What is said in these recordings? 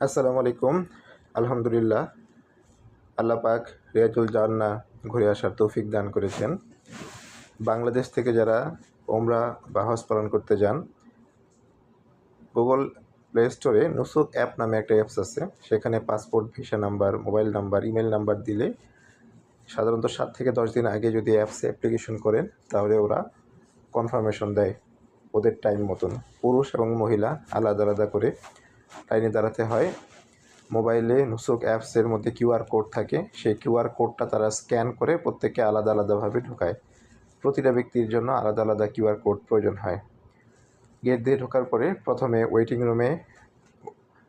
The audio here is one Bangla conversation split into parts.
আসসালামু আলাইকুম। আলহামদুলিল্লাহ, আল্লাহ পাক রিয়াজুল জান্নাহ ঘুরে আসার তৌফিক দান করেছেন। বাংলাদেশ থেকে যারা ওমরা বা হজ পালন করতে যান, গুগল প্লে স্টোরে নুসুক অ্যাপ নামে একটা অ্যাপস আছে। সেখানে passport, visa number, mobile number, email number দিলে সাধারণত 7 থেকে 10 দিন আগে যদি অ্যাপসে অ্যাপ্লিকেশন করেন, তাহলে ওরা কনফার্মেশন দেয় ওদের টাইম মতন। পুরুষ এবং মহিলা আলাদা আলাদা করে লাইনে দাঁড়াতে হয়। মোবাইলে নুসুক অ্যাপসের মধ্যে কিউআর কোড থাকে। সেই কিউআর কোডটা তারা স্ক্যান করে প্রত্যেককে আলাদা আলাদাভাবে ঢোকায়। প্রতিটা ব্যক্তির জন্য আলাদা আলাদা কিউআর কোড প্রয়োজন হয়। গেট দিয়ে ঢোকার পরে প্রথমে ওয়েটিং রুমে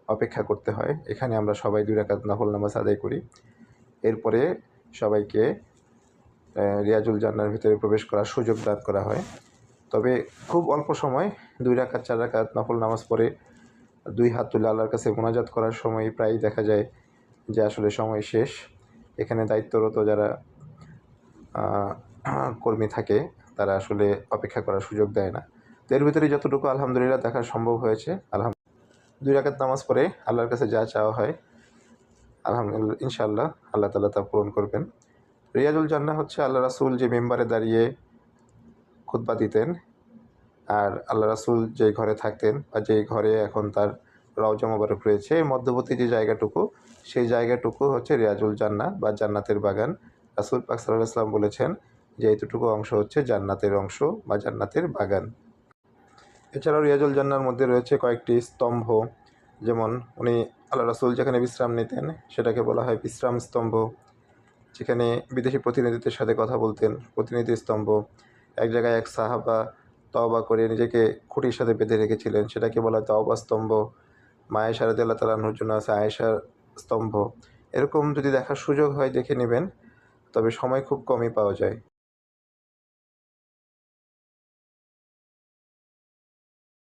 অপেক্ষা করতে হয়। এখানে আমরা সবাই 2 রাকাত নফল নামাজ আদায় করি। এরপরে সবাইকে রিয়াজুল জান্নাহর ভিতরে প্রবেশ করার সুযোগ দান করা হয়। তবে খুব অল্প সময় 2 রাকাত 4 রাকাত নফল নামাজ পড়ে 2 হাত তুলে আল্লাহর কাছে মোনাজাত করার সময় প্রায়ই দেখা যায় যে আসলে সময় শেষ। এখানে দায়িত্বরত যারা কর্মী থাকে তারা আসলে অপেক্ষা করার সুযোগ দেয় না। তো এর ভিতরে যতটুকু আলহামদুলিল্লাহ দেখা সম্ভব হয়েছে, 2 রাকাত নামাজ পড়ে আল্লাহর কাছে যা চাওয়া হয় আলহামদুলিল্লাহ ইনশাআল্লাহ আল্লাহ তাআলা তা পূরণ করবেন। রিয়াজুল জান্নাহ হচ্ছে আল্লাহ রাসূল যে মেম্বারে দাঁড়িয়ে খুতবা দিতেন, আর আল্লাহ রাসূল যে ঘরে থাকতেন বা যে ঘরে এখন তার রওজা মোবারক রয়েছে, এর মধ্যবর্তী যে জায়গাটুকু, সেই জায়গাটুকু হচ্ছে রিয়াজুল জান্নাহ বা জান্নাতের বাগান। রাসূল পাক সাল্লাল্লাহু আলাইহি ওয়াসাল্লাম বলেছেন যে এতটুকু অংশ হচ্ছে জান্নাতের অংশ বা জান্নাতের বাগান। এছাড়াও রিয়াজুল জান্নাহর মধ্যে রয়েছে কয়েকটি স্তম্ভ, যেমন উনি আল্লাহ রাসূল যেখানে বিশ্রাম নিতেন সেটাকে বলা হয় বিশ্রাম স্তম্ভ। যেখানে বিদেশি প্রতিনিধিদের সাথে কথা বলতেন, প্রতিনিধি স্তম্ভ। এক জায়গায় এক সাহাবা তওবা করে নিজেকে খুঁটির সাথে বেঁধে রেখেছিলেন, সেটাকে বলা হয় তওবা স্তম্ভ। মা আয়েশা রাদিয়াল্লাহু তাআলা আনহার জন্য আছে আয়েশার স্তম্ভ। এরকম যদি দেখার সুযোগ হয় দেখে নেবেন, তবে সময় খুব কমই পাওয়া যায়।